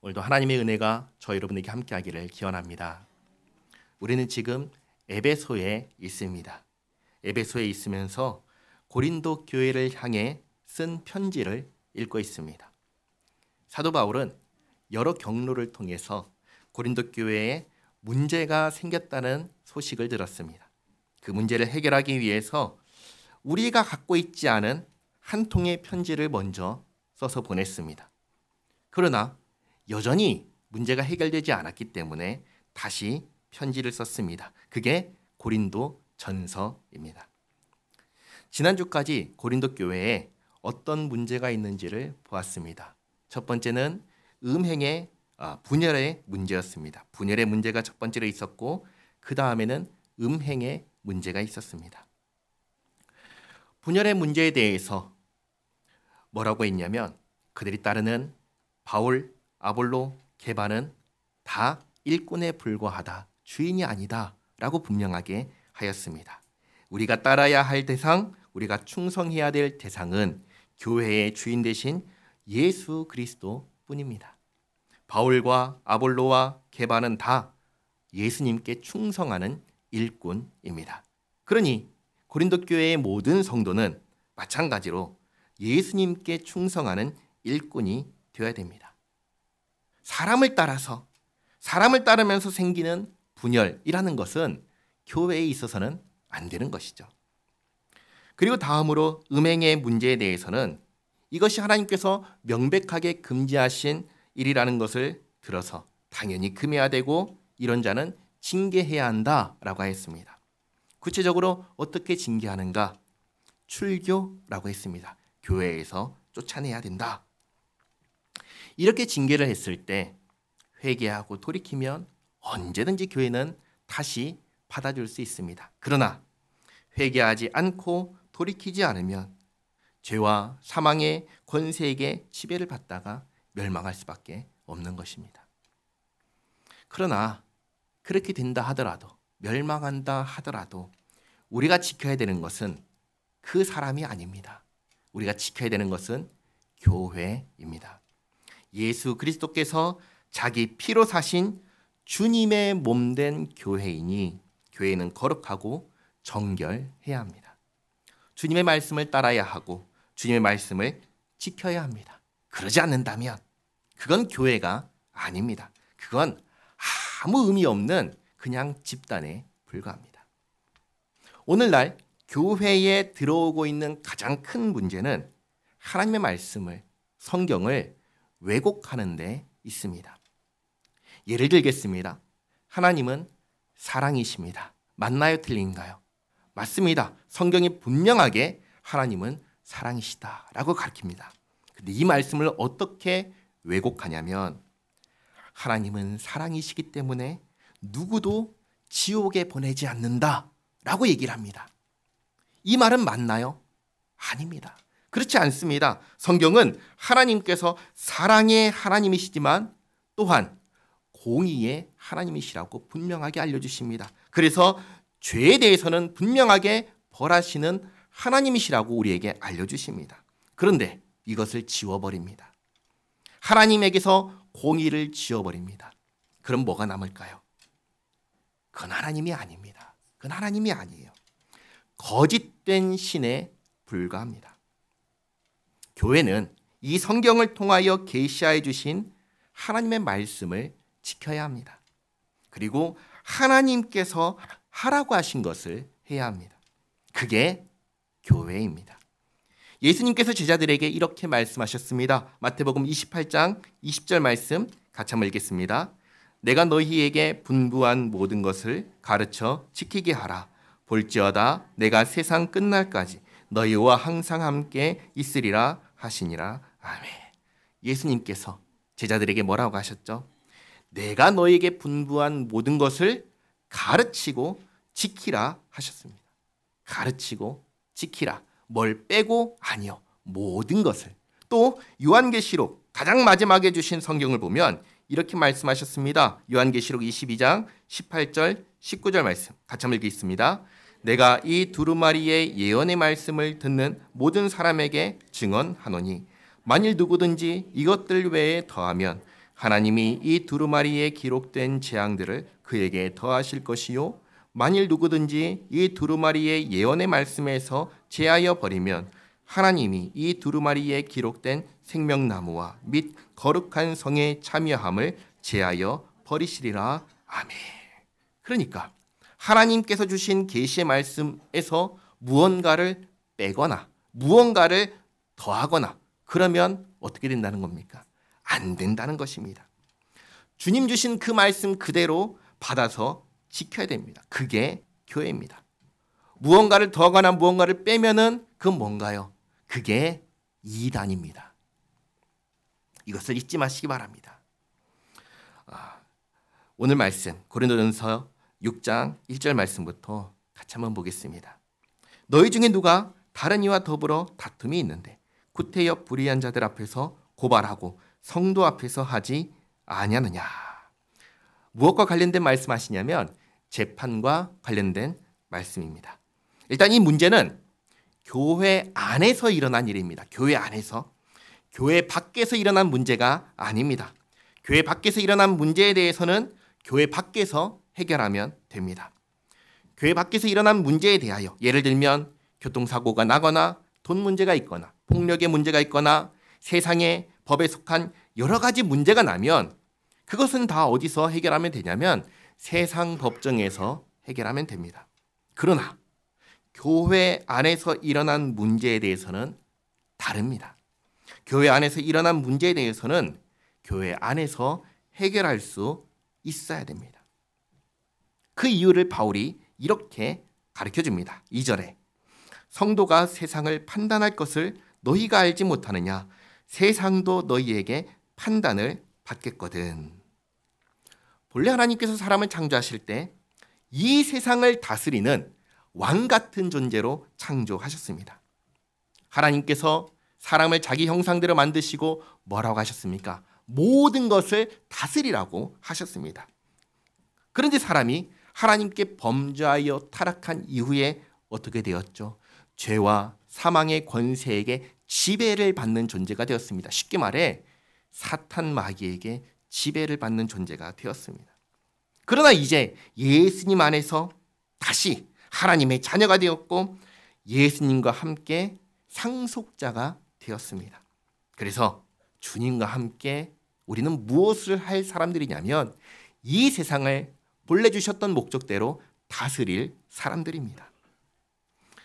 오늘도 하나님의 은혜가 저 여러분에게 함께하기를 기원합니다. 우리는 지금 에베소에 있습니다. 에베소에 있으면서 고린도 교회를 향해 쓴 편지를 읽고 있습니다. 사도 바울은 여러 경로를 통해서 고린도 교회에 문제가 생겼다는 소식을 들었습니다. 그 문제를 해결하기 위해서 우리가 갖고 있지 않은 한 통의 편지를 먼저 써서 보냈습니다. 그러나 여전히 문제가 해결되지 않았기 때문에 다시 편지를 썼습니다. 그게 고린도 전서입니다. 지난주까지 고린도 교회에 어떤 문제가 있는지를 보았습니다. 첫 번째는 음행의 분열의 문제였습니다. 분열의 문제가 첫 번째로 있었고 그 다음에는 음행의 문제가 있었습니다. 분열의 문제에 대해서 뭐라고 했냐면 그들이 따르는 바울, 아볼로, 게바는 다 일꾼에 불과하다, 주인이 아니다 라고 분명하게 하였습니다. 우리가 따라야 할 대상, 우리가 충성해야 될 대상은 교회의 주인 되신 예수 그리스도 뿐입니다. 바울과 아볼로와 게바는 다 예수님께 충성하는 일꾼입니다. 그러니 고린도 교회의 모든 성도는 마찬가지로 예수님께 충성하는 일꾼이 되어야 됩니다. 사람을 따르면서 생기는 분열이라는 것은 교회에 있어서는 안 되는 것이죠. 그리고 다음으로 음행의 문제에 대해서는 이것이 하나님께서 명백하게 금지하신 일이라는 것을 들어서 당연히 금해야 되고 이런 자는 징계해야 한다라고 했습니다. 구체적으로 어떻게 징계하는가? 출교라고 했습니다. 교회에서 쫓아내야 된다. 이렇게 징계를 했을 때 회개하고 돌이키면 언제든지 교회는 다시 받아줄 수 있습니다. 그러나 회개하지 않고 돌이키지 않으면 죄와 사망의 권세에게 지배를 받다가 멸망할 수밖에 없는 것입니다. 그러나 그렇게 된다 하더라도 멸망한다 하더라도 우리가 지켜야 되는 것은 그 사람이 아닙니다. 우리가 지켜야 되는 것은 교회입니다. 예수 그리스도께서 자기 피로 사신 주님의 몸된 교회이니 교회는 거룩하고 정결해야 합니다. 주님의 말씀을 따라야 하고 주님의 말씀을 지켜야 합니다. 그러지 않는다면 그건 교회가 아닙니다. 그건 아무 의미 없는 그냥 집단에 불과합니다. 오늘날 교회에 들어오고 있는 가장 큰 문제는 하나님의 말씀을, 성경을 왜곡하는 데 있습니다. 예를 들겠습니다. 하나님은 사랑이십니다. 맞나요? 틀린가요? 맞습니다. 성경이 분명하게 하나님은 사랑이시다라고 가르칩니다. 근데 이 말씀을 어떻게 왜곡하냐면 하나님은 사랑이시기 때문에 누구도 지옥에 보내지 않는다라고 얘기를 합니다. 이 말은 맞나요? 아닙니다. 그렇지 않습니다. 성경은 하나님께서 사랑의 하나님이시지만 또한 공의의 하나님이시라고 분명하게 알려주십니다. 그래서 죄에 대해서는 분명하게 벌하시는 하나님이시라고 우리에게 알려주십니다. 그런데 이것을 지워버립니다. 하나님에게서 공의를 지워버립니다. 그럼 뭐가 남을까요? 그건 하나님이 아닙니다. 그건 하나님이 아니에요. 거짓된 신에 불과합니다. 교회는 이 성경을 통하여 계시하여 주신 하나님의 말씀을 지켜야 합니다. 그리고 하나님께서 하라고 하신 것을 해야 합니다. 그게 교회입니다. 예수님께서 제자들에게 이렇게 말씀하셨습니다. 마태복음 28장 20절 말씀 같이 한번 읽겠습니다. 내가 너희에게 분부한 모든 것을 가르쳐 지키게 하라. 볼지어다 내가 세상 끝날까지 너희와 항상 함께 있으리라 하시니라. 아멘. 예수님께서 제자들에게 뭐라고 하셨죠? 내가 너희에게 분부한 모든 것을 가르치고 지키라 하셨습니다. 가르치고 지키라. 뭘 빼고? 아니요. 모든 것을. 또 요한계시록 가장 마지막에 주신 성경을 보면 이렇게 말씀하셨습니다. 요한계시록 22장 18절 19절 말씀 같이 한번 읽겠습니다. 내가 이 두루마리의 예언의 말씀을 듣는 모든 사람에게 증언하노니 만일 누구든지 이것들 외에 더하면 하나님이 이 두루마리에 기록된 재앙들을 그에게 더하실 것이요 만일 누구든지 이 두루마리의 예언의 말씀에서 제하여 버리면 하나님이 이 두루마리에 기록된 생명나무와 및 거룩한 성의 참여함을 제하여 버리시리라. 아멘. 그러니까 하나님께서 주신 계시의 말씀에서 무언가를 빼거나 무언가를 더하거나 그러면 어떻게 된다는 겁니까? 안 된다는 것입니다. 주님 주신 그 말씀 그대로 받아서 지켜야 됩니다. 그게 교회입니다. 무언가를 더하거나 무언가를 빼면은 그건 뭔가요? 그게 이단입니다. 이것을 잊지 마시기 바랍니다. 오늘 말씀 고린도전서 6장 1절 말씀부터 같이 한번 보겠습니다. 너희 중에 누가 다른 이와 더불어 다툼이 있는데 구태여 불의한 자들 앞에서 고발하고 성도 앞에서 하지 아니하느냐. 무엇과 관련된 말씀하시냐면 재판과 관련된 말씀입니다. 일단 이 문제는 교회 안에서 일어난 일입니다. 교회 안에서. 교회 밖에서 일어난 문제가 아닙니다. 교회 밖에서 일어난 문제에 대해서는 교회 밖에서 해결하면 됩니다. 교회 밖에서 일어난 문제에 대하여 예를 들면 교통사고가 나거나 돈 문제가 있거나 폭력의 문제가 있거나 세상의 법에 속한 여러 가지 문제가 나면 그것은 다 어디서 해결하면 되냐면 세상 법정에서 해결하면 됩니다. 그러나 교회 안에서 일어난 문제에 대해서는 다릅니다. 교회 안에서 일어난 문제에 대해서는 교회 안에서 해결할 수 있어야 됩니다. 그 이유를 바울이 이렇게 가르쳐줍니다. 2절에 성도가 세상을 판단할 것을 너희가 알지 못하느냐. 세상도 너희에게 판단을 받겠거든. 본래 하나님께서 사람을 창조하실 때 이 세상을 다스리는 왕 같은 존재로 창조하셨습니다. 하나님께서 사람을 자기 형상대로 만드시고 뭐라고 하셨습니까? 모든 것을 다스리라고 하셨습니다. 그런데 사람이 하나님께 범죄하여 타락한 이후에 어떻게 되었죠? 죄와 사망의 권세에게 지배를 받는 존재가 되었습니다. 쉽게 말해 사탄 마귀에게 지배를 받는 존재가 되었습니다. 그러나 이제 예수님 안에서 다시 하나님의 자녀가 되었고 예수님과 함께 상속자가 되었습니다. 그래서 주님과 함께 우리는 무엇을 할 사람들이냐면 이 세상을 본래 주셨던 목적대로 다스릴 사람들입니다.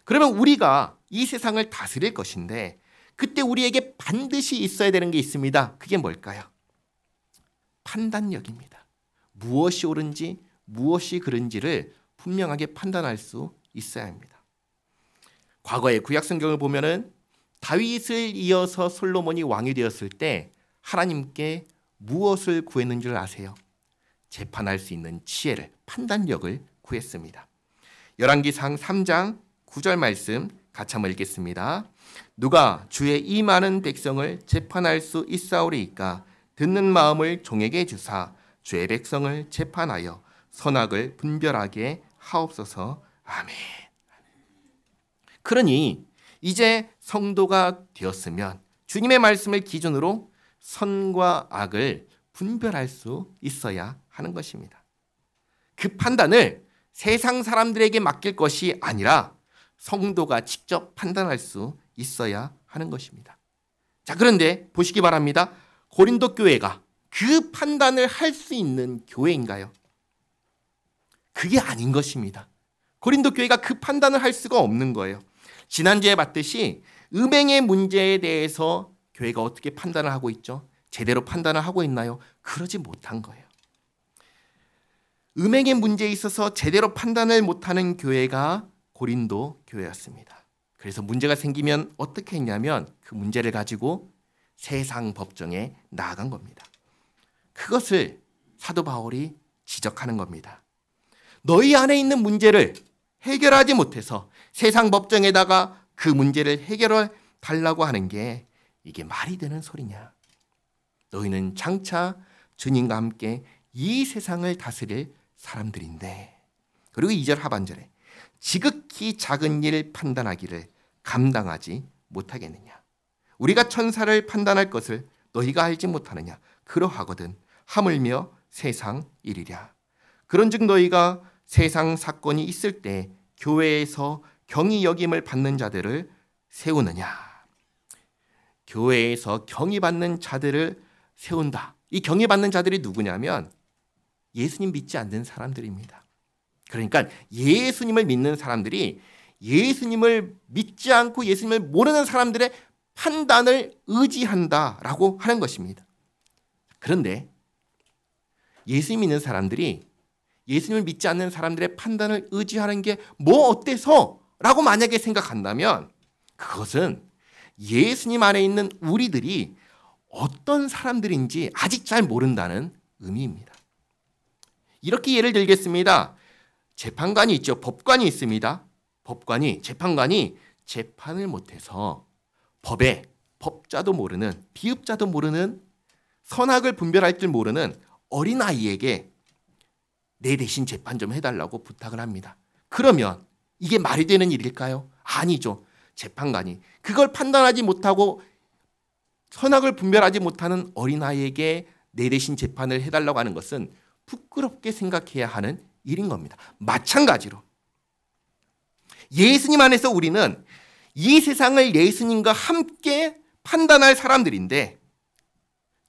그러면 우리가 이 세상을 다스릴 것인데 그때 우리에게 반드시 있어야 되는 게 있습니다. 그게 뭘까요? 판단력입니다. 무엇이 옳은지 무엇이 그른지를 분명하게 판단할 수 있어야 합니다. 과거의 구약성경을 보면은 다윗을 이어서 솔로몬이 왕이 되었을 때 하나님께 무엇을 구했는 줄 아세요? 재판할 수 있는 지혜를, 판단력을 구했습니다. 열왕기상 3장 9절 말씀 같이 한번 읽겠습니다. 누가 주의 이 많은 백성을 재판할 수 있사오리이까 듣는 마음을 종에게 주사 주의 백성을 재판하여 선악을 분별하게 하옵소서. 아멘. 그러니 이제 성도가 되었으면 주님의 말씀을 기준으로 선과 악을 분별할 수 있어야 하는 것입니다. 그 판단을 세상 사람들에게 맡길 것이 아니라 성도가 직접 판단할 수 있어야 하는 것입니다. 자, 그런데 보시기 바랍니다. 고린도 교회가 그 판단을 할 수 있는 교회인가요? 그게 아닌 것입니다. 고린도 교회가 그 판단을 할 수가 없는 거예요. 지난주에 봤듯이 음행의 문제에 대해서 교회가 어떻게 판단을 하고 있죠? 제대로 판단을 하고 있나요? 그러지 못한 거예요. 음행의 문제에 있어서 제대로 판단을 못하는 교회가 고린도 교회였습니다. 그래서 문제가 생기면 어떻게 했냐면 그 문제를 가지고 세상 법정에 나아간 겁니다. 그것을 사도 바울이 지적하는 겁니다. 너희 안에 있는 문제를 해결하지 못해서 세상 법정에다가 그 문제를 해결해 달라고 하는 게 이게 말이 되는 소리냐? 너희는 장차 주님과 함께 이 세상을 다스릴 사람들인데, 그리고 2절 하반절에 지극히 작은 일 판단하기를 감당하지 못하겠느냐? 우리가 천사를 판단할 것을 너희가 알지 못하느냐? 그러하거든 하물며 세상 일이랴. 그런즉 너희가 세상 사건이 있을 때 교회에서 경히 여김을 받는 자들을 세우느냐. 교회에서 경히 받는 자들을 세운다. 이 경히 받는 자들이 누구냐면 예수님 믿지 않는 사람들입니다. 그러니까 예수님을 믿는 사람들이 예수님을 믿지 않고 예수님을 모르는 사람들의 판단을 의지한다라고 하는 것입니다. 그런데 예수님 믿는 사람들이 예수님을 믿지 않는 사람들의 판단을 의지하는 게 뭐 어때서? 라고 만약에 생각한다면 그것은 예수님 안에 있는 우리들이 어떤 사람들인지 아직 잘 모른다는 의미입니다. 이렇게 예를 들겠습니다. 재판관이 있죠. 법관이 있습니다. 재판관이 재판을 못해서 법에 법자도 모르는, 비읍자도 모르는, 선악을 분별할 줄 모르는 어린아이에게 내 대신 재판 좀 해달라고 부탁을 합니다. 그러면 이게 말이 되는 일일까요? 아니죠. 재판관이 그걸 판단하지 못하고 선악을 분별하지 못하는 어린아이에게 내 대신 재판을 해달라고 하는 것은 부끄럽게 생각해야 하는 일인 겁니다. 마찬가지로 예수님 안에서 우리는 이 세상을 예수님과 함께 판단할 사람들인데,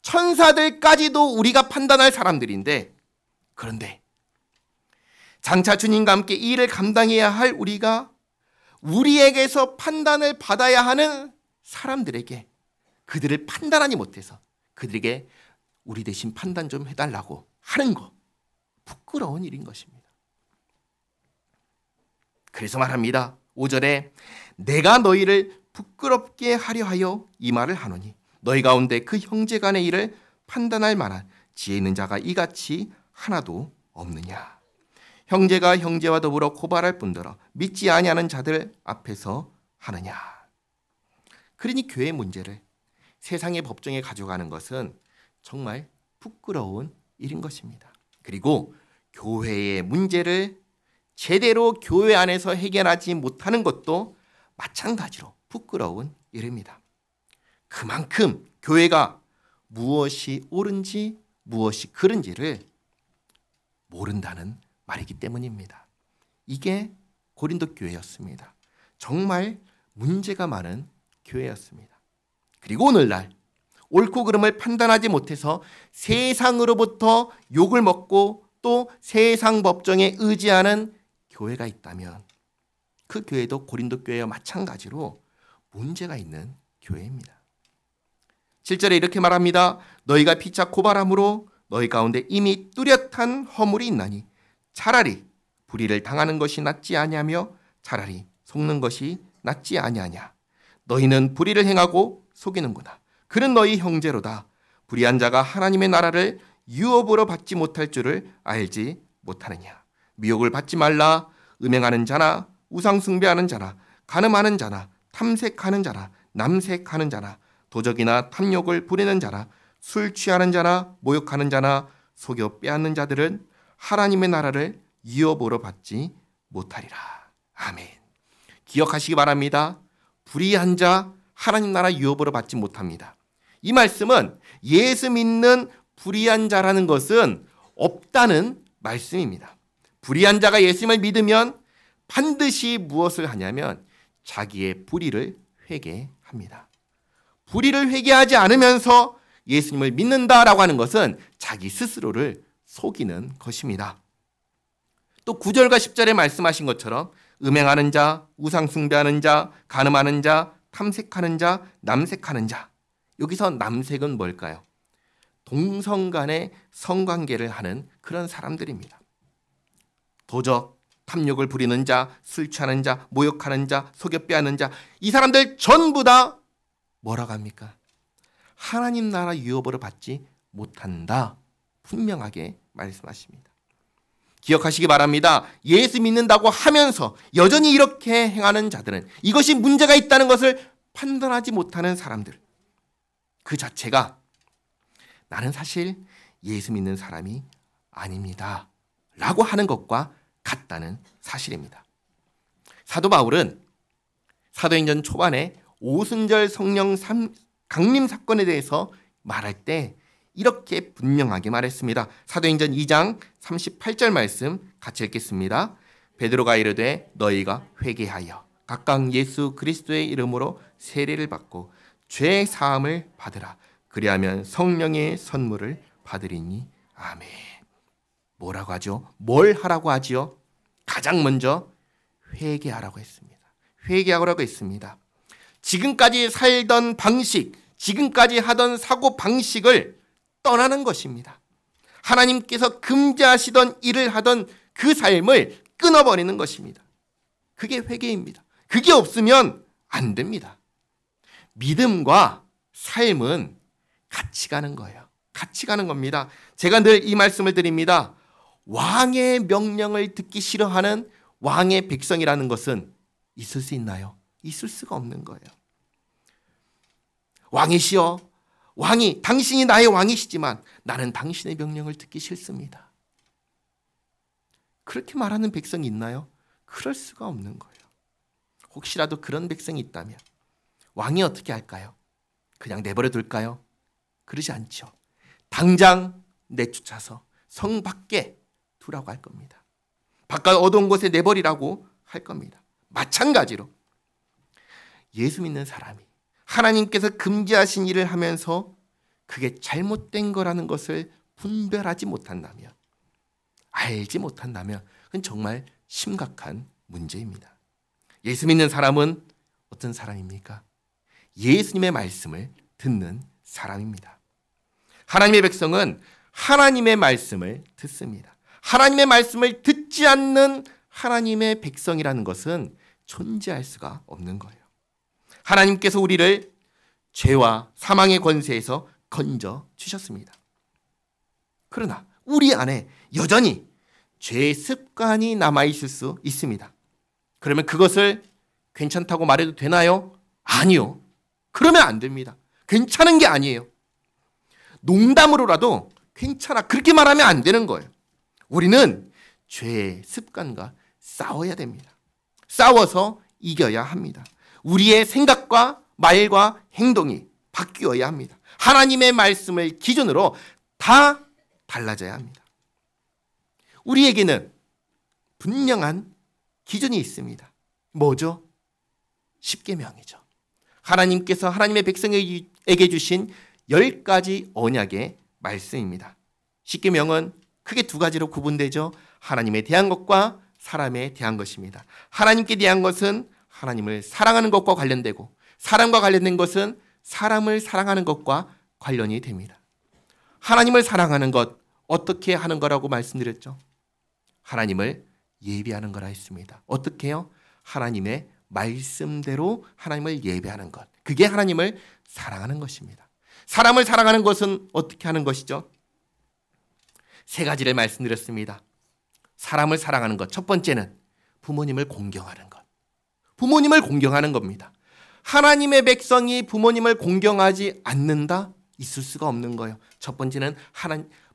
천사들까지도 우리가 판단할 사람들인데, 그런데 장차 주님과 함께 이 일을 감당해야 할 우리가 우리에게서 판단을 받아야 하는 사람들에게 그들을 판단하지 못해서 그들에게 우리 대신 판단 좀 해달라고 하는 거, 부끄러운 일인 것입니다. 그래서 말합니다. 5절에 내가 너희를 부끄럽게 하려 하여 이 말을 하노니 너희 가운데 그 형제 간의 일을 판단할 만한 지혜 있는 자가 이같이 하나도 없느냐. 형제가 형제와 더불어 고발할 뿐더러 믿지 아니하는 자들 앞에서 하느냐. 그러니 교회 문제를 세상의 법정에 가져가는 것은 정말 부끄러운 일인 것입니다. 그리고 교회의 문제를 제대로 교회 안에서 해결하지 못하는 것도 마찬가지로 부끄러운 일입니다. 그만큼 교회가 무엇이 옳은지 무엇이 그른지를 모른다는 말이기 때문입니다. 이게 고린도 교회였습니다. 정말 문제가 많은 교회였습니다. 그리고 오늘날 옳고 그름을 판단하지 못해서 세상으로부터 욕을 먹고 또 세상 법정에 의지하는 교회가 있다면 그 교회도 고린도 교회와 마찬가지로 문제가 있는 교회입니다. 7절에 이렇게 말합니다. 너희가 피차 고발함으로 너희 가운데 이미 뚜렷한 허물이 있나니 차라리 불의를 당하는 것이 낫지 아니하며 차라리 속는 것이 낫지 아니하냐. 너희는 불의를 행하고 속이는구나. 그는 너희 형제로다. 불의한 자가 하나님의 나라를 유업으로 받지 못할 줄을 알지 못하느냐. 미혹을 받지 말라. 음행하는 자나 우상 숭배하는 자나 간음하는 자나 탐색하는 자나 남색하는 자나 도적이나 탐욕을 부리는 자나 술 취하는 자나 모욕하는 자나 속여 빼앗는 자들은 하나님의 나라를 유업으로 받지 못하리라. 아멘. 기억하시기 바랍니다. 불의한 자 하나님 나라 유업으로 받지 못합니다. 이 말씀은 예수 믿는 불의한 자라는 것은 없다는 말씀입니다. 불의한 자가 예수님을 믿으면 반드시 무엇을 하냐면 자기의 불의를 회개합니다. 불의를 회개하지 않으면서 예수님을 믿는다라고 하는 것은 자기 스스로를 속이는 것입니다. 또 9절과 10절에 말씀하신 것처럼 음행하는 자, 우상 숭배하는 자, 간음하는 자, 탐색하는 자, 남색하는 자. 여기서 남색은 뭘까요? 동성 간의 성관계를 하는 그런 사람들입니다. 도적, 탐욕을 부리는 자, 술 취하는 자, 모욕하는 자, 속여 빼앗는 자, 이 사람들 전부 다 뭐라고 합니까? 하나님 나라 유업으로 받지 못한다. 분명하게 말씀하십니다. 기억하시기 바랍니다. 예수 믿는다고 하면서 여전히 이렇게 행하는 자들은 이것이 문제가 있다는 것을 판단하지 못하는 사람들, 그 자체가 나는 사실 예수 믿는 사람이 아닙니다 라고 하는 것과 같다는 사실입니다. 사도 바울은 사도행전 초반에 오순절 성령 강림 사건에 대해서 말할 때 이렇게 분명하게 말했습니다. 사도행전 2장 38절 말씀 같이 읽겠습니다. 베드로가 이르되 너희가 회개하여 각각 예수 그리스도의 이름으로 세례를 받고 죄 사함을 받으라. 그리하면 성령의 선물을 받으리니 아멘. 뭐라고 하죠? 뭘 하라고 하지요? 가장 먼저 회개하라고 했습니다. 회개하라고 했습니다. 지금까지 살던 방식, 지금까지 하던 사고 방식을 떠나는 것입니다. 하나님께서 금지하시던 일을 하던 그 삶을 끊어버리는 것입니다. 그게 회개입니다. 그게 없으면 안 됩니다. 믿음과 삶은 같이 가는 거예요. 같이 가는 겁니다. 제가 늘 이 말씀을 드립니다. 왕의 명령을 듣기 싫어하는 왕의 백성이라는 것은 있을 수 있나요? 있을 수가 없는 거예요. 왕이시여, 왕이, 당신이 나의 왕이시지만 나는 당신의 명령을 듣기 싫습니다. 그렇게 말하는 백성이 있나요? 그럴 수가 없는 거예요. 혹시라도 그런 백성이 있다면 왕이 어떻게 할까요? 그냥 내버려 둘까요? 그러지 않죠. 당장 내쫓아서 성 밖에 두라고 할 겁니다. 바깥 어두운 곳에 내버리라고 할 겁니다. 마찬가지로 예수 믿는 사람이 하나님께서 금지하신 일을 하면서 그게 잘못된 거라는 것을 분별하지 못한다면, 알지 못한다면 그건 정말 심각한 문제입니다. 예수 믿는 사람은 어떤 사람입니까? 예수님의 말씀을 듣는 사람입니다. 하나님의 백성은 하나님의 말씀을 듣습니다. 하나님의 말씀을 듣지 않는 하나님의 백성이라는 것은 존재할 수가 없는 거예요. 하나님께서 우리를 죄와 사망의 권세에서 건져 주셨습니다. 그러나 우리 안에 여전히 죄의 습관이 남아있을 수 있습니다. 그러면 그것을 괜찮다고 말해도 되나요? 아니요. 그러면 안 됩니다. 괜찮은 게 아니에요. 농담으로라도 괜찮아, 그렇게 말하면 안 되는 거예요. 우리는 죄의 습관과 싸워야 됩니다. 싸워서 이겨야 합니다. 우리의 생각과 말과 행동이 바뀌어야 합니다. 하나님의 말씀을 기준으로 다 달라져야 합니다. 우리에게는 분명한 기준이 있습니다. 뭐죠? 십계명이죠. 하나님께서 하나님의 백성에게 주신 10가지 언약의 말씀입니다. 십계명은 크게 두 가지로 구분되죠. 하나님에 대한 것과 사람에 대한 것입니다. 하나님께 대한 것은 하나님을 사랑하는 것과 관련되고, 사람과 관련된 것은 사람을 사랑하는 것과 관련이 됩니다. 하나님을 사랑하는 것, 어떻게 하는 거라고 말씀드렸죠? 하나님을 예배하는 거라 했습니다. 어떻게 해요? 하나님의 말씀대로 하나님을 예배하는 것. 그게 하나님을 사랑하는 것입니다. 사람을 사랑하는 것은 어떻게 하는 것이죠? 3가지를 말씀드렸습니다. 사람을 사랑하는 것. 첫 번째는 부모님을 공경하는 것. 부모님을 공경하는 겁니다. 하나님의 백성이 부모님을 공경하지 않는다? 있을 수가 없는 거예요. 첫 번째는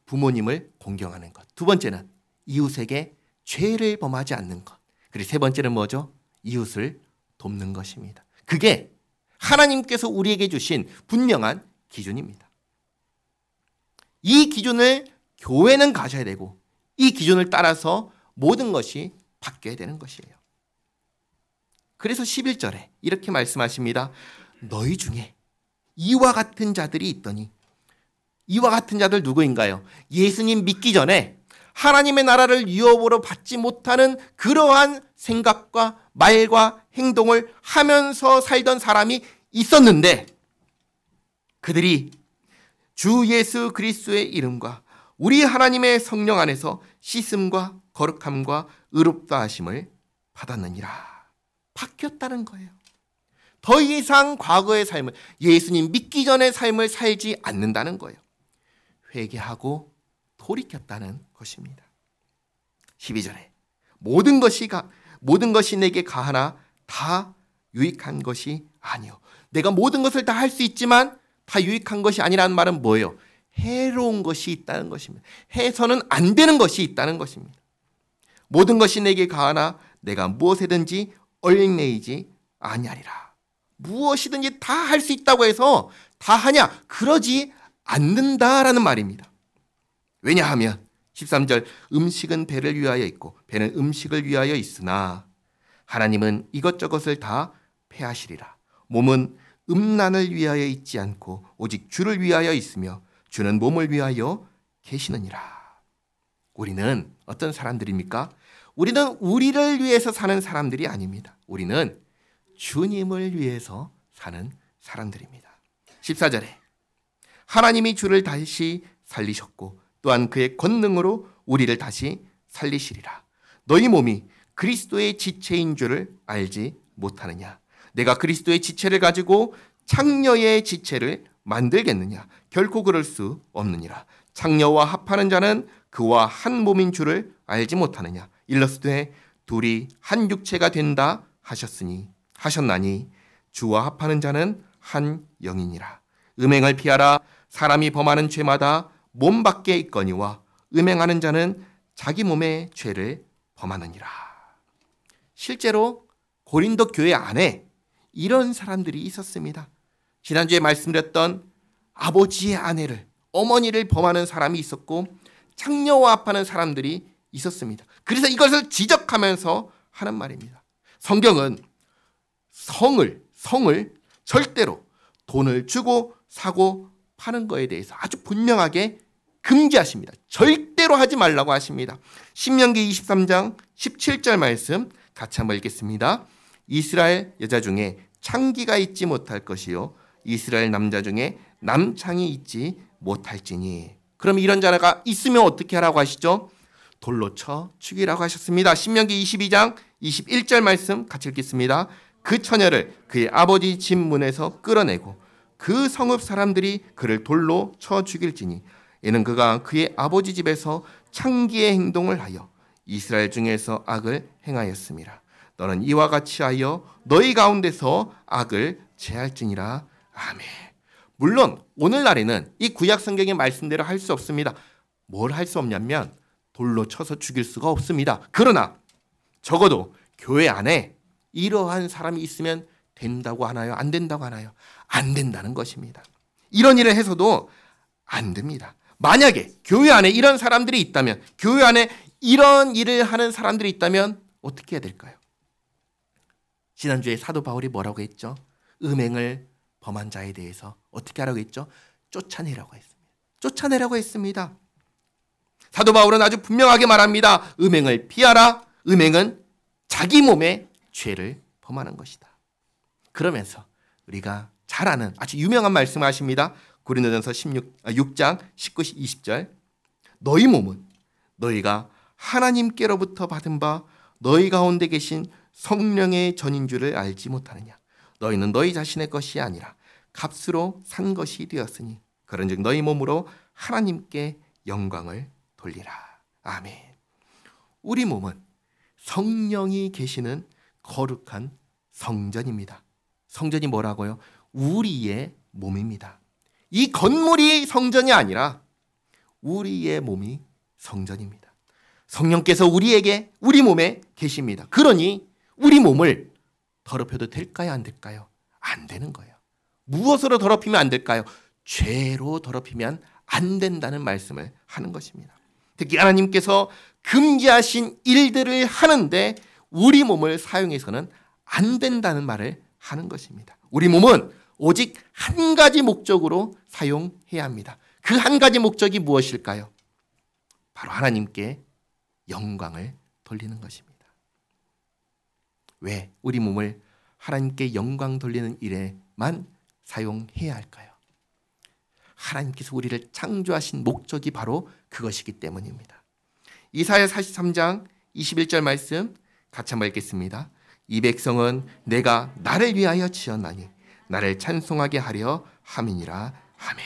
부모님을 공경하는 것. 두 번째는 이웃에게 죄를 범하지 않는 것. 그리고 세 번째는 뭐죠? 이웃을 돕는 것입니다. 그게 하나님께서 우리에게 주신 분명한 기준입니다. 이 기준을 교회는 가져야 되고, 이 기준을 따라서 모든 것이 바뀌어야 되는 것이에요. 그래서 11절에 이렇게 말씀하십니다. 너희 중에 이와 같은 자들이 있더니, 이와 같은 자들 누구인가요? 예수님 믿기 전에 하나님의 나라를 유업으로 받지 못하는 그러한 생각과 말과 행동을 하면서 살던 사람이 있었는데, 그들이 주 예수 그리스도의 이름과 우리 하나님의 성령 안에서 씻음과 거룩함과 의롭다 하심을 받았느니라. 바뀌었다는 거예요. 더 이상 과거의 삶을, 예수님 믿기 전의 삶을 살지 않는다는 거예요. 회개하고 돌이켰다는 것입니다. 12절에 모든 것이 내게 가하나 다 유익한 것이 아니요. 내가 모든 것을 다 할 수 있지만 다 유익한 것이 아니라는 말은 뭐예요? 해로운 것이 있다는 것입니다. 해서는 안 되는 것이 있다는 것입니다. 모든 것이 내게 가하나 내가 무엇이든지 얽매이지 아니하리라. 무엇이든지 다 할 수 있다고 해서 다 하냐? 그러지 않는다라는 말입니다. 왜냐하면 13절 음식은 배를 위하여 있고 배는 음식을 위하여 있으나 하나님은 이것저것을 다 패하시리라. 몸은 음란을 위하여 있지 않고 오직 주를 위하여 있으며 주는 몸을 위하여 계시느니라. 우리는 어떤 사람들입니까? 우리는 우리를 위해서 사는 사람들이 아닙니다. 우리는 주님을 위해서 사는 사람들입니다. 14절에 하나님이 주를 다시 살리셨고 또한 그의 권능으로 우리를 다시 살리시리라. 너희 몸이 그리스도의 지체인 줄을 알지 못하느냐? 내가 그리스도의 지체를 가지고 창녀의 지체를 만들겠느냐? 결코 그럴 수 없느니라. 창녀와 합하는 자는 그와 한 몸인 줄을 알지 못하느냐? 일러스되 둘이 한 육체가 된다 하셨나니 주와 합하는 자는 한 영이니라. 음행을 피하라. 사람이 범하는 죄마다 몸 밖에 있거니와 음행하는 자는 자기 몸의 죄를 범하느니라. 실제로 고린도 교회 안에 이런 사람들이 있었습니다. 지난주에 말씀드렸던 아버지의 아내를, 어머니를 범하는 사람이 있었고 창녀와 합하는 사람들이 있었습니다. 그래서 이것을 지적하면서 하는 말입니다. 성경은 성을 절대로 돈을 주고 사고 파는 거에 대해서 아주 분명하게 금지하십니다. 절대로 하지 말라고 하십니다. 신명기 23장 17절 말씀 같이 한번 읽겠습니다. 이스라엘 여자 중에 창기가 있지 못할 것이요 이스라엘 남자 중에 남창이 있지 못할지니. 그럼 이런 자가 있으면 어떻게 하라고 하시죠? 돌로 쳐 죽이라고 하셨습니다. 신명기 22장 21절 말씀 같이 읽겠습니다. 그 처녀를 그의 아버지 집 문에서 끌어내고 그 성읍 사람들이 그를 돌로 쳐 죽일지니 이는 그가 그의 아버지 집에서 창기의 행동을 하여 이스라엘 중에서 악을 행하였습니다. 너는 이와 같이 하여 너희 가운데서 악을 제할지니라. 아멘. 물론 오늘날에는 이 구약 성경의 말씀대로 할 수 없습니다. 뭘 할 수 없냐면 돌로 쳐서 죽일 수가 없습니다. 그러나 적어도 교회 안에 이러한 사람이 있으면 된다고 하나요? 안 된다고 하나요? 안 된다는 것입니다. 이런 일을 해서도 안 됩니다. 만약에 교회 안에 이런 사람들이 있다면, 교회 안에 이런 일을 하는 사람들이 있다면 어떻게 해야 될까요? 지난주에 사도 바울이 뭐라고 했죠? 음행을 범한 자에 대해서 어떻게 하라고 했죠? 쫓아내라고 했습니다. 쫓아내라고 했습니다. 사도 바울은 아주 분명하게 말합니다. 음행을 피하라. 음행은 자기 몸에 죄를 범하는 것이다. 그러면서 우리가 잘 아는 아주 유명한 말씀을 하십니다. 고린도전서 6장 19, 20절 너희 몸은 너희가 하나님께로부터 받은 바 너희 가운데 계신 성령의 전인 줄을 알지 못하느냐. 너희는 너희 자신의 것이 아니라 값으로 산 것이 되었으니 그런즉 너희 몸으로 하나님께 영광을 돌리라. 아멘. 우리 몸은 성령이 계시는 거룩한 성전입니다. 성전이 뭐라고요? 우리의 몸입니다. 이 건물이 성전이 아니라 우리의 몸이 성전입니다. 성령께서 우리 몸에 계십니다. 그러니 우리 몸을 더럽혀도 될까요? 안 될까요? 안 되는 거예요. 무엇으로 더럽히면 안 될까요? 죄로 더럽히면 안 된다는 말씀을 하는 것입니다. 특히 하나님께서 금지하신 일들을 하는데 우리 몸을 사용해서는 안 된다는 말을 하는 것입니다. 우리 몸은 오직 한 가지 목적으로 사용해야 합니다. 그 한 가지 목적이 무엇일까요? 바로 하나님께 영광을 돌리는 것입니다. 왜 우리 몸을 하나님께 영광 돌리는 일에만 사용해야 할까요? 하나님께서 우리를 창조하신 목적이 바로 그것이기 때문입니다. 이사야 43장 21절 말씀 같이 한번 읽겠습니다. 이 백성은 내가 나를 위하여 지었나니 나를 찬송하게 하려 함이니라. 아멘.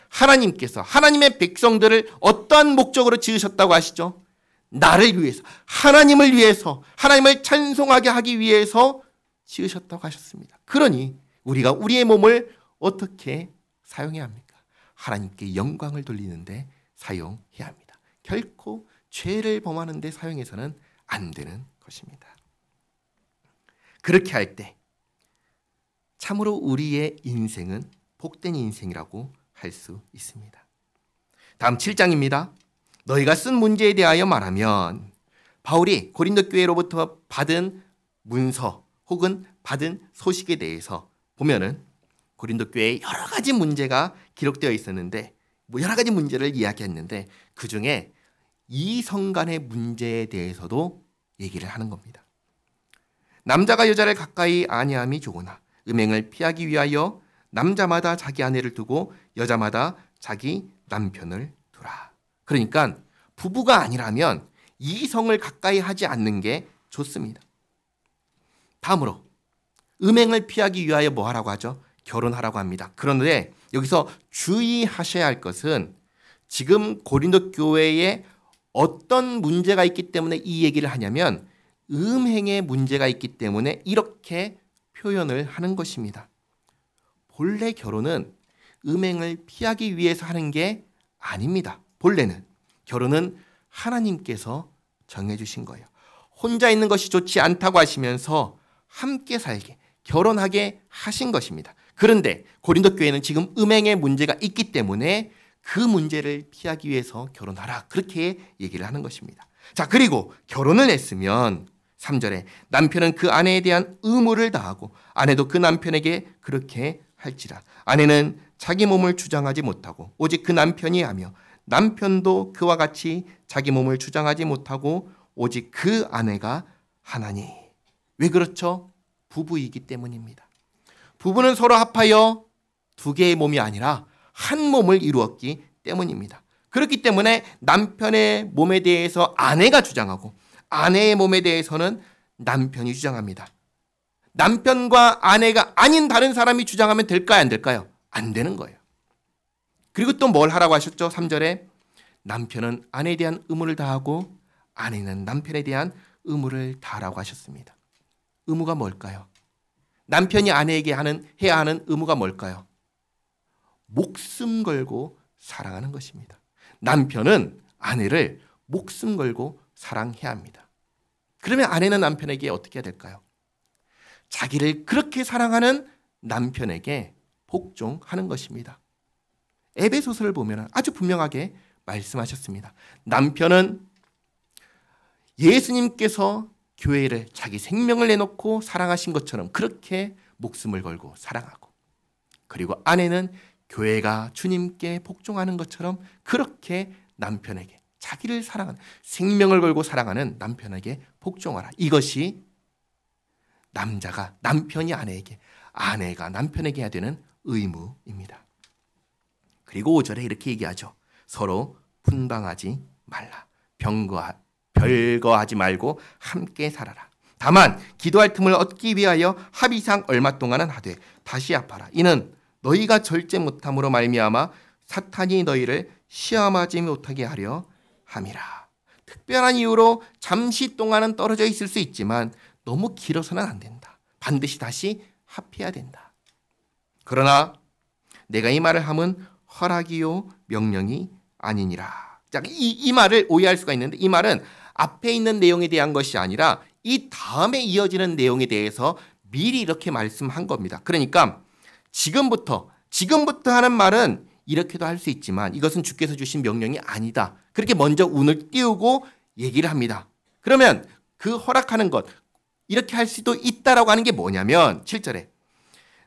하나님께서 하나님의 백성들을 어떠한 목적으로 지으셨다고 하시죠? 나를 위해서, 하나님을 위해서, 하나님을 찬송하게 하기 위해서 지으셨다고 하셨습니다. 그러니 우리가 우리의 몸을 어떻게 사용해야 합니까? 하나님께 영광을 돌리는데 사용해야 합니다. 결코 죄를 범하는 데 사용해서는 안 되는 것입니다. 그렇게 할 때 참으로 우리의 인생은 복된 인생이라고 할 수 있습니다. 다음 7장입니다. 너희가 쓴 문제에 대하여 말하면 바울이 고린도 교회로부터 받은 문서 혹은 받은 소식에 대해서 보면은 고린도 교회에 여러 가지 문제가 기록되어 있었는데 여러 가지 문제를 이야기했는데 그중에 이성 간의 문제에 대해서도 얘기를 하는 겁니다. 남자가 여자를 가까이 아니함이 좋으나 음행을 피하기 위하여 남자마다 자기 아내를 두고 여자마다 자기 남편을 두라. 그러니까 부부가 아니라면 이성을 가까이 하지 않는 게 좋습니다. 다음으로 음행을 피하기 위하여 뭐 하라고 하죠? 결혼하라고 합니다. 그런데 여기서 주의하셔야 할 것은 지금 고린도 교회에 어떤 문제가 있기 때문에 이 얘기를 하냐면 음행의 문제가 있기 때문에 이렇게 표현을 하는 것입니다. 본래 결혼은 음행을 피하기 위해서 하는 게 아닙니다. 본래는 결혼은 하나님께서 정해주신 거예요. 혼자 있는 것이 좋지 않다고 하시면서 함께 살게, 결혼하게 하신 것입니다. 그런데 고린도 교회는 지금 음행의 문제가 있기 때문에 그 문제를 피하기 위해서 결혼하라. 그렇게 얘기를 하는 것입니다. 자, 그리고 결혼을 했으면 3절에 남편은 그 아내에 대한 의무를 다하고 아내도 그 남편에게 그렇게 할지라. 아내는 자기 몸을 주장하지 못하고 오직 그 남편이 하며 남편도 그와 같이 자기 몸을 주장하지 못하고 오직 그 아내가 하나니. 왜 그렇죠? 부부이기 때문입니다. 부부는 서로 합하여 두 개의 몸이 아니라 한 몸을 이루었기 때문입니다. 그렇기 때문에 남편의 몸에 대해서 아내가 주장하고 아내의 몸에 대해서는 남편이 주장합니다. 남편과 아내가 아닌 다른 사람이 주장하면 될까요? 안 될까요? 안 되는 거예요. 그리고 또 뭘 하라고 하셨죠? 3절에 남편은 아내에 대한 의무를 다하고 아내는 남편에 대한 의무를 다하라고 하셨습니다. 의무가 뭘까요? 남편이 아내에게 해야 하는 의무가 뭘까요? 목숨 걸고 사랑하는 것입니다. 남편은 아내를 목숨 걸고 사랑해야 합니다. 그러면 아내는 남편에게 어떻게 해야 될까요? 자기를 그렇게 사랑하는 남편에게 복종하는 것입니다. 에베소서를 보면 아주 분명하게 말씀하셨습니다. 남편은 예수님께서 교회를 자기 생명을 내놓고 사랑하신 것처럼 그렇게 목숨을 걸고 사랑하고, 그리고 아내는 교회가 주님께 복종하는 것처럼 그렇게 남편에게 자기를 사랑하는, 생명을 걸고 사랑하는 남편에게 복종하라. 이것이 남자가 남편이 아내에게, 아내가 남편에게 해야 되는 의무입니다. 그리고 5절에 이렇게 얘기하죠. 서로 분방하지 말라. 별거하지 말고 함께 살아라. 다만 기도할 틈을 얻기 위하여 합의상 얼마 동안은 하되 다시 합하라. 이는 너희가 절제 못함으로 말미암아 사탄이 너희를 시험하지 못하게 하려 함이라. 특별한 이유로 잠시 동안은 떨어져 있을 수 있지만 너무 길어서는 안 된다. 반드시 다시 합해야 된다. 그러나 내가 이 말을 함은 허락이요 명령이 아니니라. 자, 이 말을 오해할 수가 있는데, 이 말은 앞에 있는 내용에 대한 것이 아니라 이 다음에 이어지는 내용에 대해서 미리 이렇게 말씀한 겁니다. 그러니까 지금부터 하는 말은 이렇게도 할 수 있지만 이것은 주께서 주신 명령이 아니다. 그렇게 먼저 운을 띄우고 얘기를 합니다. 그러면 그 허락하는 것, 이렇게 할 수도 있다라고 하는 게 뭐냐면 7절에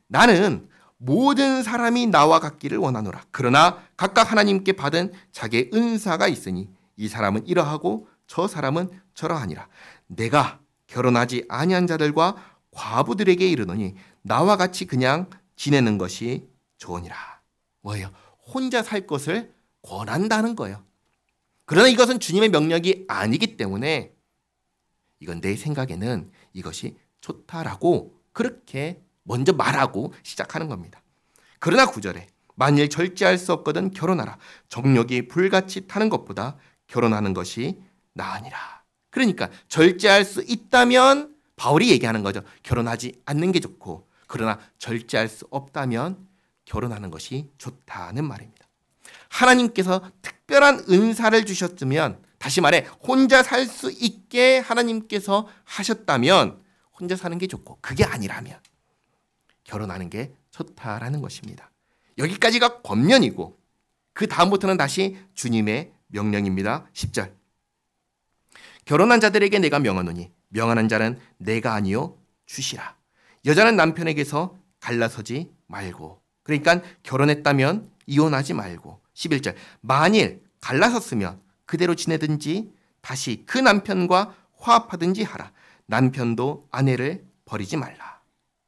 나는 모든 사람이 나와 같기를 원하노라. 그러나 각각 하나님께 받은 자기의 은사가 있으니 이 사람은 이러하고 저 사람은 저러하니라. 내가 결혼하지 아니한 자들과 과부들에게 이르노니 나와 같이 그냥 지내는 것이 좋으니라. 뭐예요? 혼자 살 것을 권한다는 거예요. 그러나 이것은 주님의 명령이 아니기 때문에 이건 내 생각에는 이것이 좋다라고 그렇게 먼저 말하고 시작하는 겁니다. 그러나 9절에 만일 절제할 수 없거든 결혼하라. 정욕이 불같이 타는 것보다 결혼하는 것이 나으니라. 그러니까 절제할 수 있다면 바울이 얘기하는 거죠. 결혼하지 않는 게 좋고, 그러나 절제할 수 없다면 결혼하는 것이 좋다는 말입니다. 하나님께서 특별한 은사를 주셨으면, 다시 말해 혼자 살 수 있게 하나님께서 하셨다면 혼자 사는 게 좋고, 그게 아니라면 결혼하는 게 좋다라는 것입니다. 여기까지가 권면이고 그 다음부터는 다시 주님의 명령입니다. 10절. 결혼한 자들에게 내가 명하노니 명하는 자는 내가 아니요 주시라. 여자는 남편에게서 갈라서지 말고. 그러니까 결혼했다면 이혼하지 말고. 11절. 만일 갈라섰으면 그대로 지내든지 다시 그 남편과 화합하든지 하라. 남편도 아내를 버리지 말라.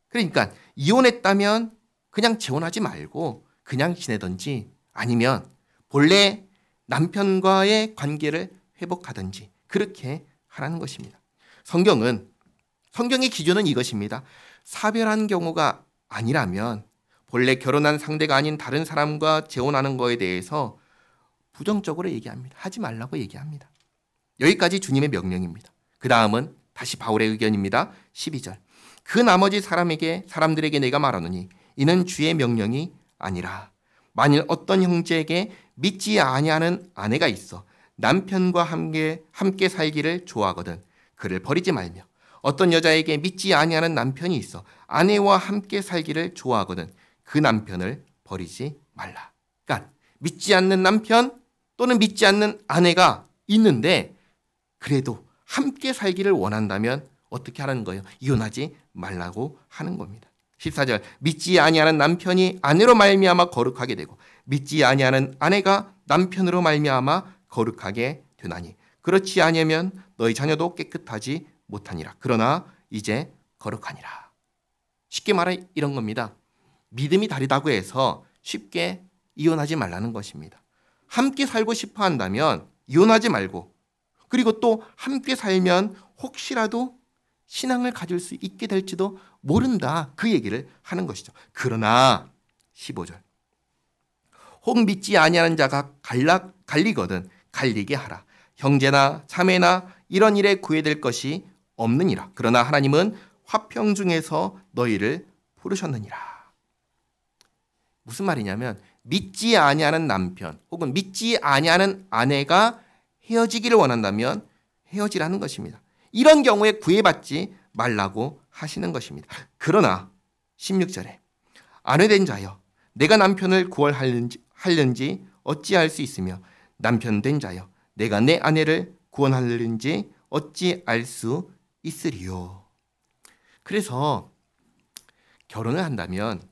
그러니까 이혼했다면 그냥 재혼하지 말고 그냥 지내든지 아니면 본래 남편과의 관계를 회복하든지 그렇게 하라는 것입니다. 성경의 기준은 이것입니다. 사별한 경우가 아니라면 본래 결혼한 상대가 아닌 다른 사람과 재혼하는 거에 대해서 부정적으로 얘기합니다. 하지 말라고 얘기합니다. 여기까지 주님의 명령입니다. 그 다음은 다시 바울의 의견입니다. 12절. 그 나머지 사람들에게 내가 말하노니 이는 주의 명령이 아니라 만일 어떤 형제에게 믿지 아니하는 아내가 있어 남편과 함께 살기를 좋아하거든 그를 버리지 말며 어떤 여자에게 믿지 아니하는 남편이 있어 아내와 함께 살기를 좋아하거든 그 남편을 버리지 말라. 그러니까 믿지 않는 남편 또는 믿지 않는 아내가 있는데 그래도 함께 살기를 원한다면 어떻게 하라는 거예요? 이혼하지 말라고 하는 겁니다. 14절. 믿지 아니하는 남편이 아내로 말미암아 거룩하게 되고 믿지 아니하는 아내가 남편으로 말미암아 거룩하게 되나니 그렇지 아니하면 너희 자녀도 깨끗하지 못하니라. 그러나 이제 거룩하니라. 쉽게 말해 이런 겁니다. 믿음이 다르다고 해서 쉽게 이혼하지 말라는 것입니다. 함께 살고 싶어 한다면 이혼하지 말고 그리고 또 함께 살면 혹시라도 신앙을 가질 수 있게 될지도 모른다. 그 얘기를 하는 것이죠. 그러나 15절. 혹 믿지 아니하는 자가 갈리거든 갈리게 하라. 형제나 자매나 이런 일에 구애될 것이 없느니라. 그러나 하나님은 화평 중에서 너희를 부르셨느니라. 무슨 말이냐면 믿지 아니하는 남편 혹은 믿지 아니하는 아내가 헤어지기를 원한다면 헤어지라는 것입니다. 이런 경우에 구애받지 말라고 하시는 것입니다. 그러나 16절에 아내된 자여 내가 남편을 구원하려는지 어찌할 수 있으며 남편 된 자여 내가 내 아내를 구원하려는지 어찌 알 수 있으리요. 그래서 결혼을 한다면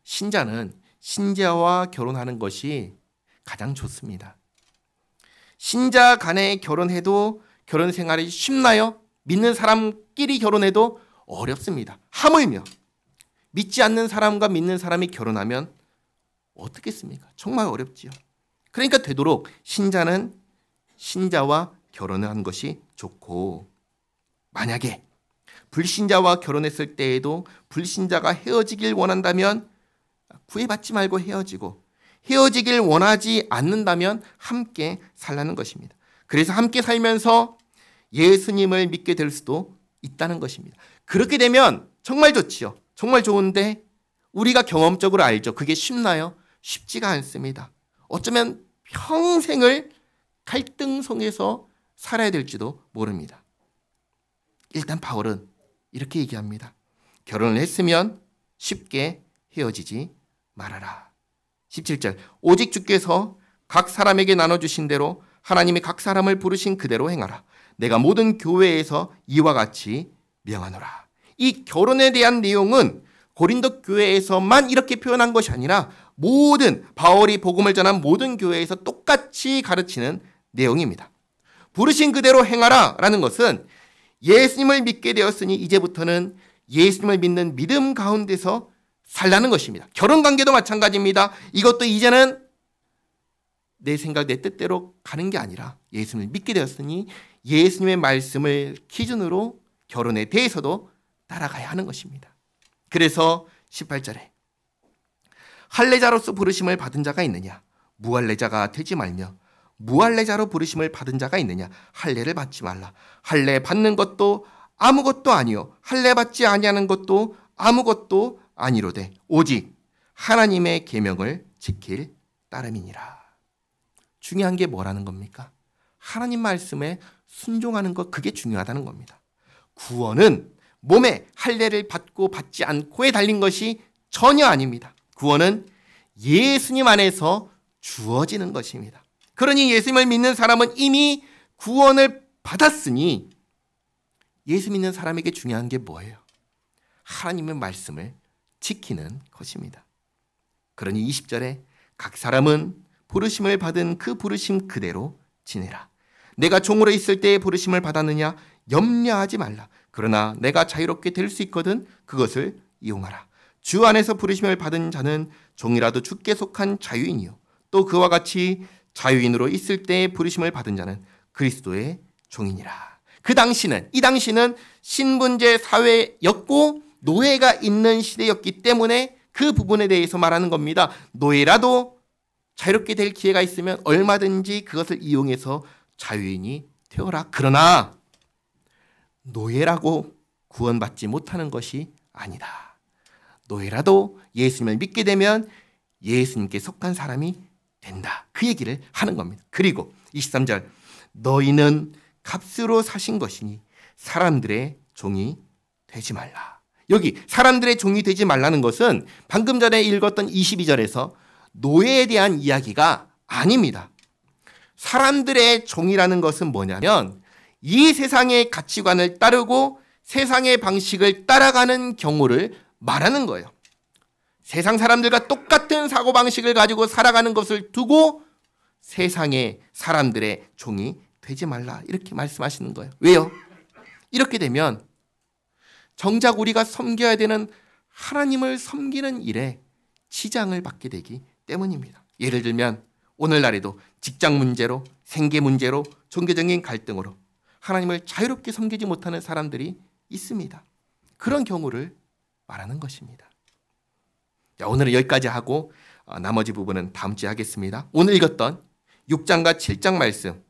신자는 신자와 결혼하는 것이 가장 좋습니다. 신자 간에 결혼해도 결혼 생활이 쉽나요? 믿는 사람끼리 결혼해도 어렵습니다. 하물며 믿지 않는 사람과 믿는 사람이 결혼하면 어떻겠습니까? 정말 어렵지요. 그러니까 되도록 신자는 신자와 결혼을 한 것이 좋고 만약에 불신자와 결혼했을 때에도 불신자가 헤어지길 원한다면 구애받지 말고 헤어지고 헤어지길 원하지 않는다면 함께 살라는 것입니다. 그래서 함께 살면서 예수님을 믿게 될 수도 있다는 것입니다. 그렇게 되면 정말 좋지요. 정말 좋은데 우리가 경험적으로 알죠. 그게 쉽나요? 쉽지가 않습니다. 어쩌면 평생을 갈등 속에서 살아야 될지도 모릅니다. 일단 바울은 이렇게 얘기합니다. 결혼을 했으면 쉽게 헤어지지 말아라. 17절. 오직 주께서 각 사람에게 나눠주신 대로 하나님이 각 사람을 부르신 그대로 행하라. 내가 모든 교회에서 이와 같이 명하노라. 이 결혼에 대한 내용은 고린도 교회에서만 이렇게 표현한 것이 아니라 모든 바울이 복음을 전한 모든 교회에서 똑같이 가르치는 내용입니다. 부르신 그대로 행하라 라는 것은 예수님을 믿게 되었으니 이제부터는 예수님을 믿는 믿음 가운데서 살라는 것입니다. 결혼관계도 마찬가지입니다. 이것도 이제는 내 생각, 내 뜻대로 가는 게 아니라 예수님을 믿게 되었으니 예수님의 말씀을 기준으로 결혼에 대해서도 따라가야 하는 것입니다. 그래서 18절에 할례자로서 부르심을 받은 자가 있느냐? 무할례자가 되지 말며 무할례자로 부르심을 받은 자가 있느냐? 할례를 받지 말라. 할례 받는 것도 아무것도 아니요 할례 받지 아니하는 것도 아무것도 아니로되 오직 하나님의 계명을 지킬 따름이니라. 중요한 게 뭐라는 겁니까? 하나님 말씀에 순종하는 것, 그게 중요하다는 겁니다. 구원은 몸에 할례를 받고 받지 않고에 달린 것이 전혀 아닙니다. 구원은 예수님 안에서 주어지는 것입니다. 그러니 예수님을 믿는 사람은 이미 구원을 받았으니 예수 믿는 사람에게 중요한 게 뭐예요? 하나님의 말씀을 지키는 것입니다. 그러니 20절에 각 사람은 부르심을 받은 그 부르심 그대로 지내라. 내가 종으로 있을 때에 부르심을 받았느냐 염려하지 말라. 그러나 내가 자유롭게 될 수 있거든 그것을 이용하라. 주 안에서 부르심을 받은 자는 종이라도 주께 속한 자유인이요 또 그와 같이 자유인으로 있을 때에 부르심을 받은 자는 그리스도의 종이니라. 이 당시는 신분제 사회였고 노예가 있는 시대였기 때문에 그 부분에 대해서 말하는 겁니다. 노예라도 자유롭게 될 기회가 있으면 얼마든지 그것을 이용해서 자유인이 되어라. 그러나 노예라고 구원받지 못하는 것이 아니다. 노예라도 예수님을 믿게 되면 예수님께 속한 사람이 된다. 그 얘기를 하는 겁니다. 그리고 23절 너희는 값으로 사신 것이니 사람들의 종이 되지 말라. 여기 사람들의 종이 되지 말라는 것은 방금 전에 읽었던 22절에서 노예에 대한 이야기가 아닙니다. 사람들의 종이라는 것은 뭐냐면 이 세상의 가치관을 따르고 세상의 방식을 따라가는 경우를 말하는 거예요. 세상 사람들과 똑같은 사고방식을 가지고 살아가는 것을 두고 세상의 사람들의 종이 되지 말라 이렇게 말씀하시는 거예요. 왜요? 이렇게 되면 정작 우리가 섬겨야 되는 하나님을 섬기는 일에 지장을 받게 되기 때문입니다. 예를 들면 오늘날에도 직장 문제로, 생계 문제로, 종교적인 갈등으로 하나님을 자유롭게 섬기지 못하는 사람들이 있습니다. 그런 경우를 말하는 것입니다. 자, 오늘은 여기까지 하고 나머지 부분은 다음 주에 하겠습니다. 오늘 읽었던 6장과 7장 말씀,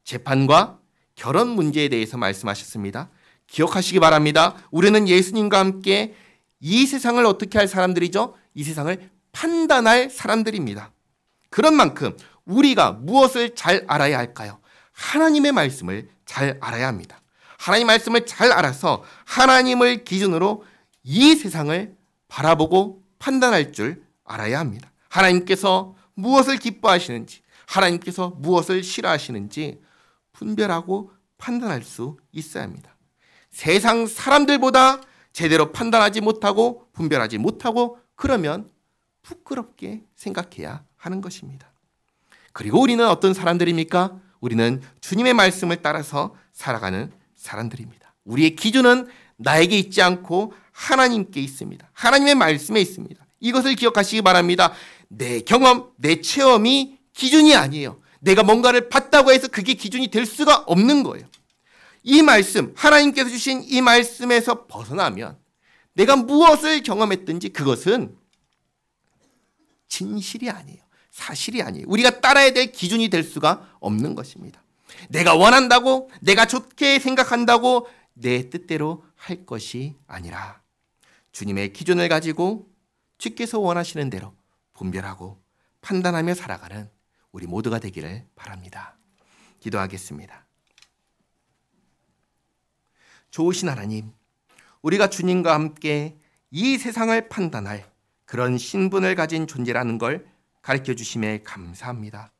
재판과 결혼 문제에 대해서 말씀하셨습니다. 기억하시기 바랍니다. 우리는 예수님과 함께 이 세상을 어떻게 할 사람들이죠? 이 세상을 판단할 사람들입니다. 그런 만큼 우리가 무엇을 잘 알아야 할까요? 하나님의 말씀을 잘 알아야 합니다. 하나님 말씀을 잘 알아서 하나님을 기준으로 이 세상을 바라보고 판단할 줄 알아야 합니다. 하나님께서 무엇을 기뻐하시는지, 하나님께서 무엇을 싫어하시는지 분별하고 판단할 수 있어야 합니다. 세상 사람들보다 제대로 판단하지 못하고 분별하지 못하고 그러면 부끄럽게 생각해야 하는 것입니다. 그리고 우리는 어떤 사람들입니까? 우리는 주님의 말씀을 따라서 살아가는 사람들입니다. 우리의 기준은 나에게 있지 않고 하나님께 있습니다. 하나님의 말씀에 있습니다. 이것을 기억하시기 바랍니다. 내 경험, 내 체험이 기준이 아니에요. 내가 뭔가를 봤다고 해서 그게 기준이 될 수가 없는 거예요. 이 말씀, 하나님께서 주신 이 말씀에서 벗어나면 내가 무엇을 경험했든지 그것은 진실이 아니에요. 사실이 아니에요. 우리가 따라야 될 기준이 될 수가 없는 것입니다. 내가 원한다고, 내가 좋게 생각한다고 내 뜻대로 할 것이 아니라 주님의 기준을 가지고 주께서 원하시는 대로 분별하고 판단하며 살아가는 우리 모두가 되기를 바랍니다. 기도하겠습니다. 좋으신 하나님, 우리가 주님과 함께 이 세상을 판단할 그런 신분을 가진 존재라는 걸 가르쳐 주심에 감사합니다.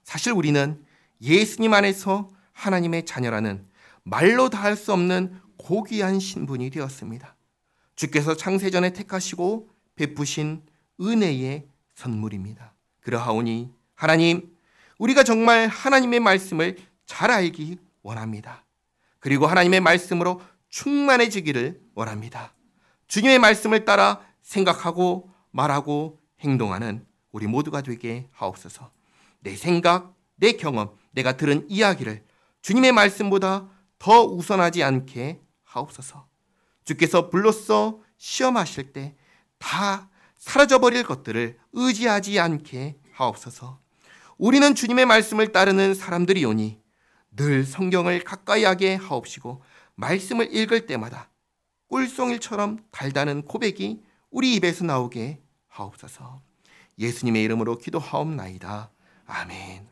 사실 우리는 예수님 안에서 하나님의 자녀라는 말로 다 할 수 없는 고귀한 신분이 되었습니다. 주께서 창세전에 택하시고 베푸신 은혜의 선물입니다. 그러하오니 하나님, 우리가 정말 하나님의 말씀을 잘 알기 원합니다. 그리고 하나님의 말씀으로 충만해지기를 원합니다. 주님의 말씀을 따라 생각하고 말하고 행동하는 우리 모두가 되게 하옵소서. 내 생각, 내 경험, 내가 들은 이야기를 주님의 말씀보다 더 우선하지 않게 하옵소서. 주께서 불로써 시험하실 때 다 사라져버릴 것들을 의지하지 않게 하옵소서. 우리는 주님의 말씀을 따르는 사람들이오니 늘 성경을 가까이 하게 하옵시고 말씀을 읽을 때마다 꿀송일처럼 달다는 고백이 우리 입에서 나오게 하옵소서. 예수님의 이름으로 기도하옵나이다. 아멘.